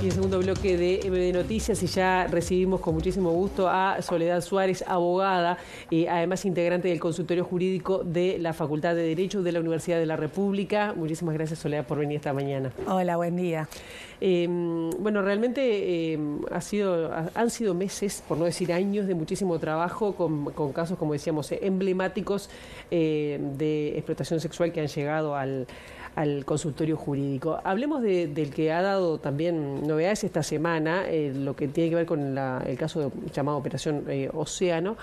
Y el segundo bloque de MD Noticias, y ya recibimos con muchísimo gusto a Soledad Suárez, abogada, además integrante del consultorio jurídico de la Facultad de Derecho de la Universidad de la República. Muchísimas gracias, Soledad, por venir esta mañana. Hola, buen día. Bueno, realmente han sido meses, por no decir años, de muchísimo trabajo con casos, como decíamos, emblemáticos de explotación sexual que han llegado al consultorio jurídico. Hablemos del que ha dado también novedades esta semana, lo que tiene que ver con el caso llamado Operación Océano.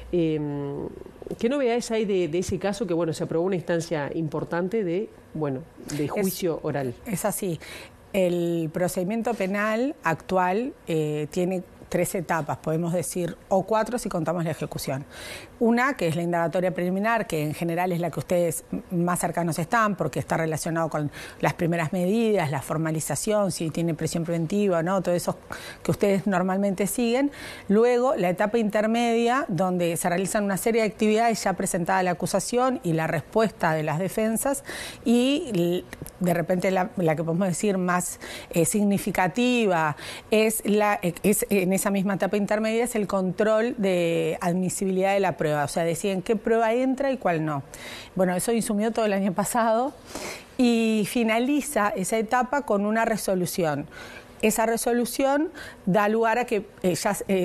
¿Qué novedades hay de ese caso que, bueno, se aprobó una instancia importante de juicio oral? Es así. El procedimiento penal actual tiene 3 etapas, podemos decir, o 4 si contamos la ejecución. Una, que es la indagatoria preliminar, que en general es la que ustedes más cercanos están, porque está relacionado con las primeras medidas, la formalización, si tiene prisión preventiva o no, todo eso que ustedes normalmente siguen. Luego, la etapa intermedia, donde se realizan una serie de actividades ya presentada la acusación y la respuesta de las defensas, y de repente la que podemos decir más significativa es en esa misma etapa intermedia es el control de admisibilidad de la prueba, o sea, deciden qué prueba entra y cuál no. Bueno, eso insumió todo el año pasado y finaliza esa etapa con una resolución. Esa resolución da lugar a que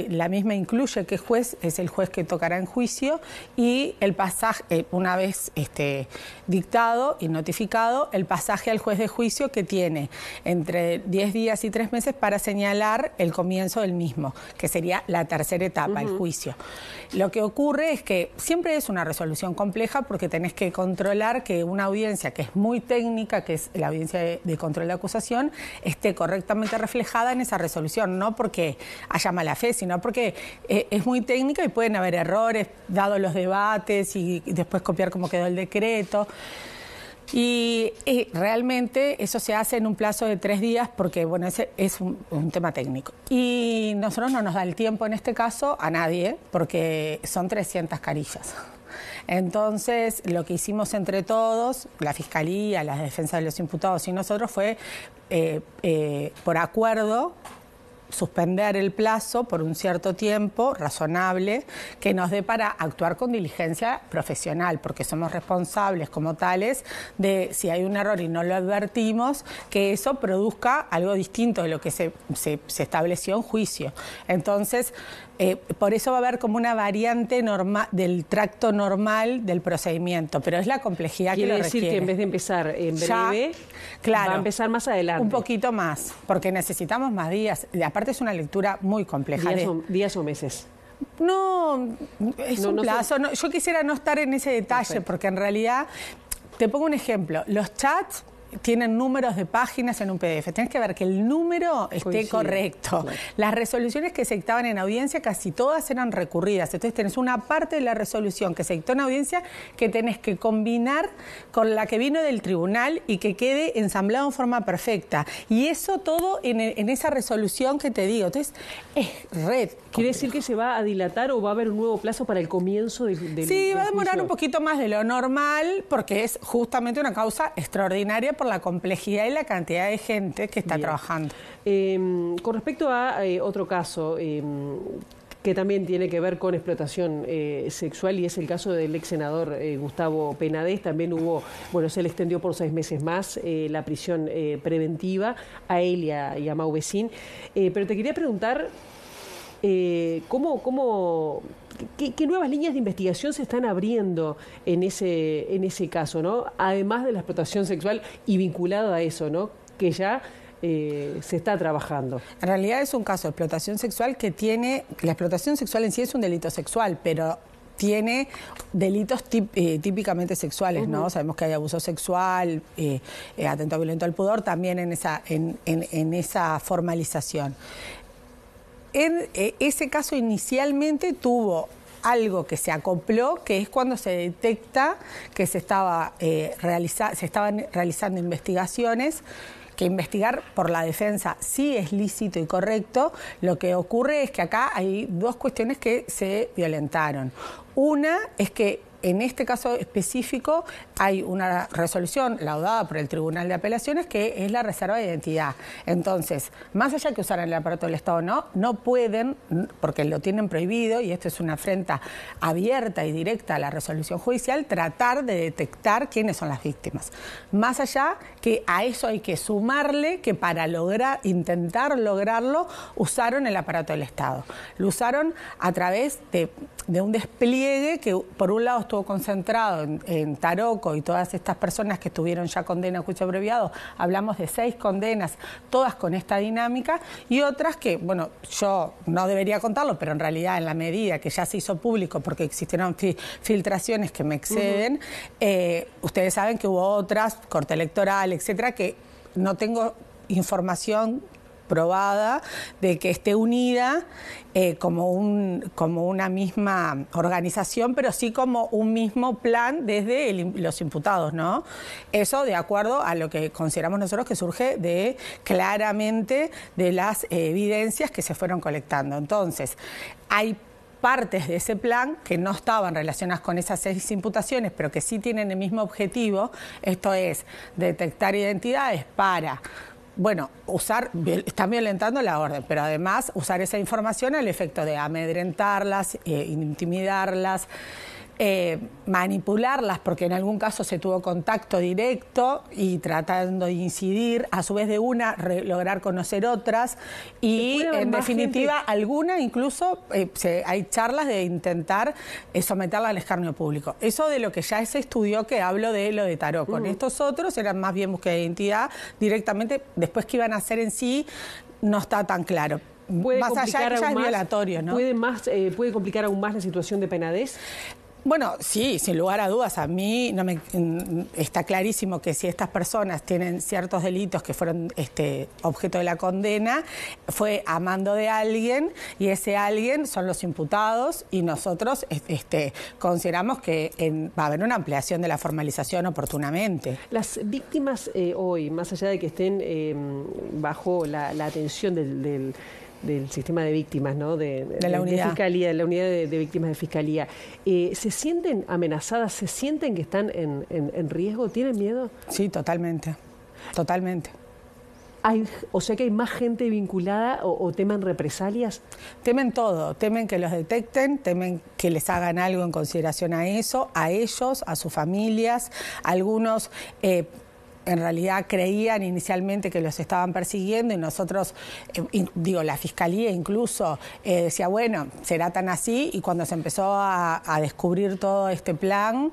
la misma incluye qué juez es el juez que tocará en juicio y el pasaje, una vez dictado y notificado, el pasaje al juez de juicio que tiene entre 10 días y 3 meses para señalar el comienzo del mismo, que sería la tercera etapa, el juicio. Lo que ocurre es que siempre es una resolución compleja porque tenés que controlar que una audiencia que es muy técnica, que es la audiencia de control de acusación, esté correctamente reflejada en esa resolución, no porque haya mala fe, sino porque es muy técnica y pueden haber errores, dado los debates y después copiar cómo quedó el decreto. Y realmente eso se hace en un plazo de 3 días porque, bueno, ese es un tema técnico. Y nosotros no nos da el tiempo en este caso a nadie porque son 300 carillas. Entonces, lo que hicimos entre todos, la Fiscalía, la defensa de los imputados y nosotros fue, por acuerdo, suspender el plazo por un cierto tiempo razonable que nos dé para actuar con diligencia profesional, porque somos responsables como tales de, si hay un error y no lo advertimos, que eso produzca algo distinto de lo que se estableció en juicio. Entonces, por eso va a haber como una variante del tracto normal del procedimiento, pero es la complejidad que lo requiere. Quiere decir que en vez de empezar en breve, va a empezar más adelante. Un poquito más, porque necesitamos más días. Y aparte es una lectura muy compleja. ¿Días o meses? No, es un plazo. No, yo quisiera no estar en ese detalle, perfecto, porque en realidad, te pongo un ejemplo, los chats tienen números de páginas en un PDF. Tienes que ver que el número esté correcto. Claro. Las resoluciones que se dictaban en audiencia casi todas eran recurridas. Entonces tenés una parte de la resolución que se dictó en audiencia que tenés que combinar con la que vino del tribunal y que quede ensamblado en forma perfecta. Y eso todo en esa resolución que te digo. Entonces es red. ¿Quiere decir que se va a dilatar o va a haber un nuevo plazo para el comienzo del Sí, va a demorar juicio? Un poquito más de lo normal porque es justamente una causa extraordinaria por la complejidad y la cantidad de gente que está trabajando. Con respecto a otro caso que también tiene que ver con explotación sexual, y es el caso del ex senador Gustavo Penades, también se le extendió por 6 meses más la prisión preventiva a él y a Mau Vecin. Pero te quería preguntar, ¿qué nuevas líneas de investigación se están abriendo en ese caso, ¿no? Además de la explotación sexual y vinculado a eso, ¿no? Que ya se está trabajando. En realidad es un caso de explotación sexual que la explotación sexual en sí es un delito sexual, pero tiene delitos típicamente sexuales, ¿no? Sabemos que hay abuso sexual, atentado violento al pudor, también en esa formalización. En ese caso inicialmente tuvo algo que se acopló, que es cuando se detecta que se estaban realizando investigaciones, que investigar por la defensa sí es lícito y correcto. Lo que ocurre es que acá hay 2 cuestiones que se violentaron. Una es que en este caso específico hay una resolución laudada por el Tribunal de Apelaciones que es la reserva de identidad. Entonces, más allá que usaran el aparato del Estado o no pueden, porque lo tienen prohibido, y esto es una afrenta abierta y directa a la resolución judicial, tratar de detectar quiénes son las víctimas. Más allá que a eso hay que sumarle que para intentar lograrlo, usaron el aparato del Estado. Lo usaron a través de un despliegue que por un lado estuvo concentrado en Taroco y todas estas personas que tuvieron ya condena a juicio abreviado, hablamos de 6 condenas, todas con esta dinámica, y otras que, bueno, yo no debería contarlo, pero en realidad en la medida que ya se hizo público, porque existieron filtraciones que me exceden, ustedes saben que hubo otras, corte electoral, etcétera, que no tengo información probada de que esté unida como una misma organización, pero sí como un mismo plan desde los imputados, ¿no? Eso de acuerdo a lo que consideramos nosotros que surge claramente de las evidencias que se fueron colectando. Entonces, hay partes de ese plan que no estaban relacionadas con esas 6 imputaciones, pero que sí tienen el mismo objetivo, esto es, detectar identidades para... Bueno, están violentando la orden, pero además usar esa información al efecto de amedrentarlas, intimidarlas, manipularlas, porque en algún caso se tuvo contacto directo y tratando de incidir, a su vez de una lograr conocer otras y en definitiva alguna incluso hay charlas de intentar someterla al escarnio público. Eso de lo que ya se estudió, que hablo de lo de Taroco. Con estos otros eran más bien búsqueda de identidad directamente, después qué iban a hacer en sí no está tan claro. Más allá que ya es violatorio, ¿no? ¿Puede complicar aún más la situación de penadez? Bueno, sí, sin lugar a dudas. A mí está clarísimo que si estas personas tienen ciertos delitos que fueron objeto de la condena, fue a mando de alguien y ese alguien son los imputados y nosotros consideramos que va a haber una ampliación de la formalización oportunamente. Las víctimas hoy, más allá de que estén bajo la atención del sistema de víctimas, ¿no? de la unidad de Fiscalía, de la unidad de víctimas de Fiscalía, ¿se sienten amenazadas? ¿Se sienten que están en riesgo? ¿Tienen miedo? Sí, totalmente, totalmente. O sea que hay más gente vinculada o temen represalias. Temen todo, temen que los detecten, temen que les hagan algo en consideración a eso, a ellos, a sus familias, algunos... en realidad creían inicialmente que los estaban persiguiendo y nosotros, la Fiscalía incluso decía, bueno, será tan así, y cuando se empezó a descubrir todo este plan,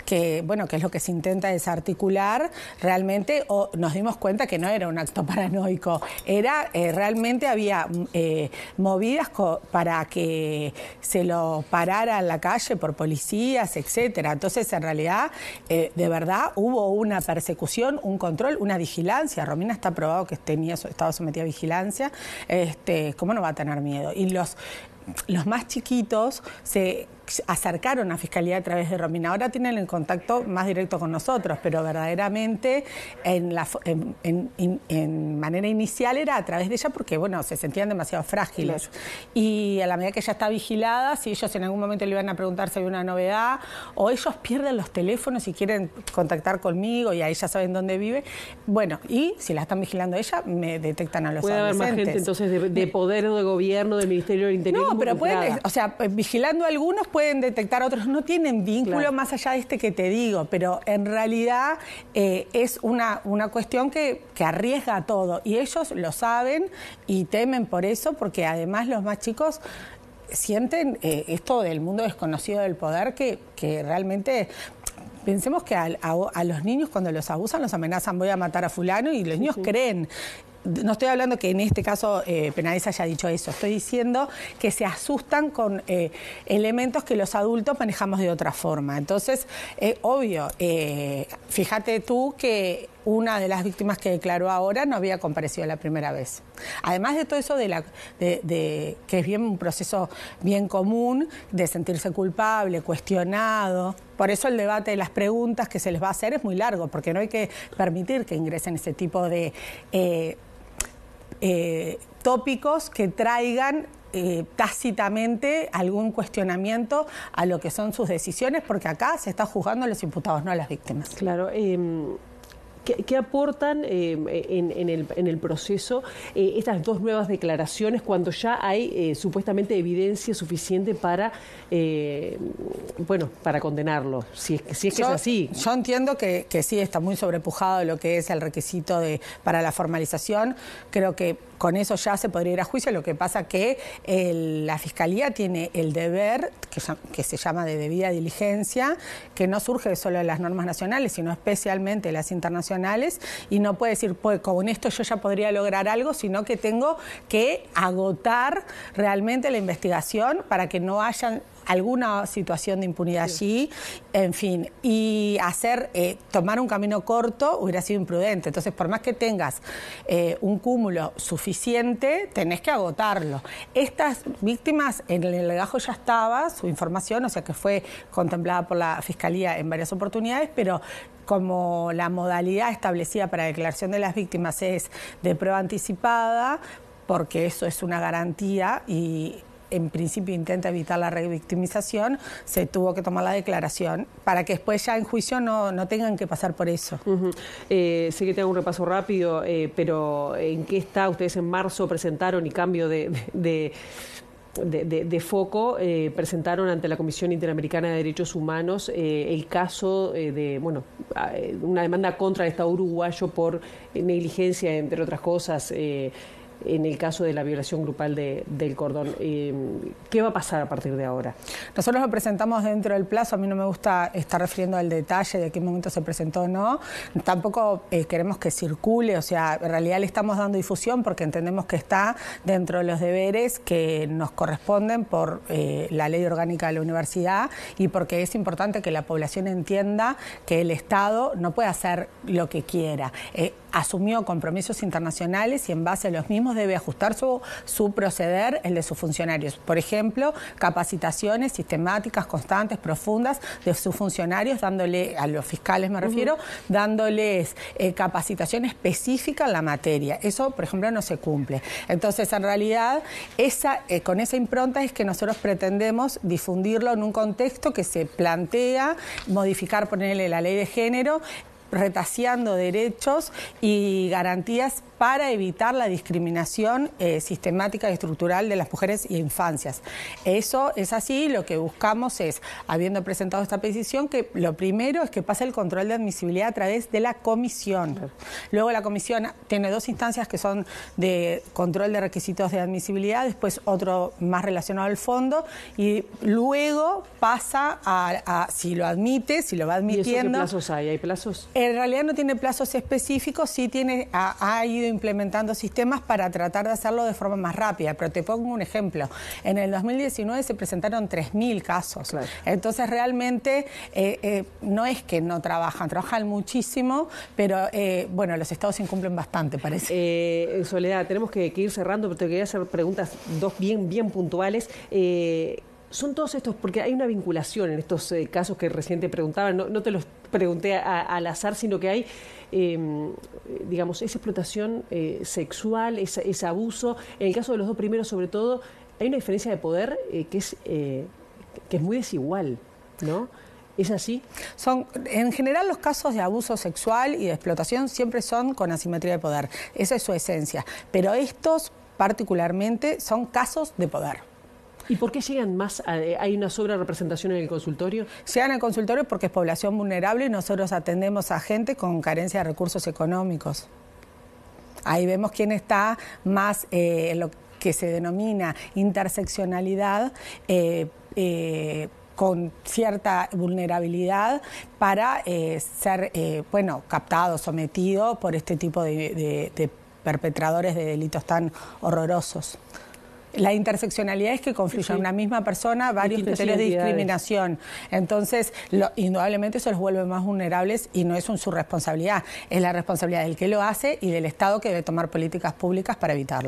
que es lo que se intenta desarticular, realmente nos dimos cuenta que no era un acto paranoico, realmente había movidas para que se lo parara en la calle por policías, etcétera. Entonces, en realidad, de verdad, hubo una persecución, un control, una vigilancia. Romina está probado que estaba sometida a vigilancia. ¿Cómo no va a tener miedo? Y los más chiquitos se acercaron a Fiscalía a través de Romina. Ahora tienen el contacto más directo con nosotros, pero verdaderamente en manera inicial era a través de ella porque, bueno, se sentían demasiado frágiles. Claro. Y a la medida que ella está vigilada, si ellos en algún momento le iban a preguntar si había una novedad, o ellos pierden los teléfonos y quieren contactar conmigo y ahí ya saben dónde vive, bueno, y si la están vigilando ella, me detectan a los adolescentes. ¿Puede haber más gente entonces de poder de gobierno, del Ministerio del Interior? No, pero vigilando a algunos pueden detectar a otros, no tienen vínculo, claro, más allá de que te digo, pero en realidad es una cuestión que arriesga todo y ellos lo saben y temen por eso, porque además los más chicos sienten esto del mundo desconocido del poder que realmente... Pensemos que a los niños cuando los abusan, los amenazan, voy a matar a fulano, y los niños creen. No estoy hablando que en este caso Penades haya dicho eso, estoy diciendo que se asustan con elementos que los adultos manejamos de otra forma. Entonces, obvio, fíjate tú que una de las víctimas que declaró ahora no había comparecido la primera vez. Además de todo eso que es bien un proceso bien común de sentirse culpable, cuestionado. Por eso el debate de las preguntas que se les va a hacer es muy largo, porque no hay que permitir que ingresen ese tipo de tópicos que traigan tácitamente algún cuestionamiento a lo que son sus decisiones, porque acá se está juzgando a los imputados, no a las víctimas. Claro. ¿Qué aportan en el proceso estas dos nuevas declaraciones cuando ya hay supuestamente evidencia suficiente para, para condenarlo? Si es que es así. Yo entiendo que sí, está muy sobrepujado lo que es el requisito para la formalización. Creo que con eso ya se podría ir a juicio. Lo que pasa que la Fiscalía tiene el deber, que se llama de debida diligencia, que no surge solo de las normas nacionales, sino especialmente de las internacionales, y no puede decir, pues con esto yo ya podría lograr algo, sino que tengo que agotar realmente la investigación para que no haya alguna situación de impunidad allí, en fin, y tomar un camino corto hubiera sido imprudente. Entonces, por más que tengas un cúmulo suficiente, tenés que agotarlo. Estas víctimas, en el legajo ya estaba su información, o sea que fue contemplada por la Fiscalía en varias oportunidades, pero como la modalidad establecida para la declaración de las víctimas es de prueba anticipada, porque eso es una garantía y en principio intenta evitar la revictimización, se tuvo que tomar la declaración para que después ya en juicio no tengan que pasar por eso. Sé que te hago un repaso rápido, pero ¿en qué está? Ustedes en marzo presentaron y cambio de foco, presentaron ante la Comisión Interamericana de Derechos Humanos el caso de una demanda contra el Estado uruguayo por negligencia, entre otras cosas, en el caso de la violación grupal del cordón. ¿Qué va a pasar a partir de ahora? Nosotros lo presentamos dentro del plazo. A mí no me gusta estar refiriendo al detalle de qué momento se presentó o no. Tampoco queremos que circule, o sea, en realidad le estamos dando difusión porque entendemos que está dentro de los deberes que nos corresponden por la ley orgánica de la universidad y porque es importante que la población entienda que el Estado no puede hacer lo que quiera. Asumió compromisos internacionales y en base a los mismos debe ajustar su proceder, el de sus funcionarios. Por ejemplo, capacitaciones sistemáticas, constantes, profundas de sus funcionarios, dándole, a los fiscales me refiero, dándoles capacitación específica en la materia. Eso, por ejemplo, no se cumple. Entonces, en realidad, con esa impronta es que nosotros pretendemos difundirlo en un contexto que se plantea modificar, ponerle la ley de género, retaseando derechos y garantías para evitar la discriminación sistemática y estructural de las mujeres y infancias. Eso es así, lo que buscamos es, habiendo presentado esta petición, que lo primero es que pase el control de admisibilidad a través de la comisión. Luego la comisión tiene dos instancias que son de control de requisitos de admisibilidad, después otro más relacionado al fondo, y luego pasa a si lo admite, si lo va admitiendo. ¿Y eso qué plazos hay? ¿Hay plazos? En realidad no tiene plazos específicos, sí ha ido implementando sistemas para tratar de hacerlo de forma más rápida. Pero te pongo un ejemplo. En el 2019 se presentaron 3.000 casos. Claro. Entonces realmente no es que no trabajan muchísimo, pero los estados incumplen bastante, parece. Soledad, tenemos que ir cerrando, pero te quería hacer preguntas dos bien puntuales. Son todos estos, porque hay una vinculación en estos casos que recién te preguntaba, no te los pregunté al azar, sino que hay, esa explotación sexual, ese abuso. En el caso de los dos primeros, sobre todo, hay una diferencia de poder que es muy desigual, ¿no? ¿Es así? En general, los casos de abuso sexual y de explotación siempre son con asimetría de poder. Esa es su esencia. Pero estos, particularmente, son casos de poder. ¿Y por qué llegan más? ¿Hay una sobrerepresentación en el consultorio? Llegan al consultorio porque es población vulnerable y nosotros atendemos a gente con carencia de recursos económicos. Ahí vemos quién está más en lo que se denomina interseccionalidad, con cierta vulnerabilidad para ser captado, sometido por este tipo de perpetradores de delitos tan horrorosos. La interseccionalidad es que confluyen en una misma persona varios criterios de discriminación. Entonces, indudablemente eso los vuelve más vulnerables y no es su responsabilidad. Es la responsabilidad del que lo hace y del Estado que debe tomar políticas públicas para evitarlo.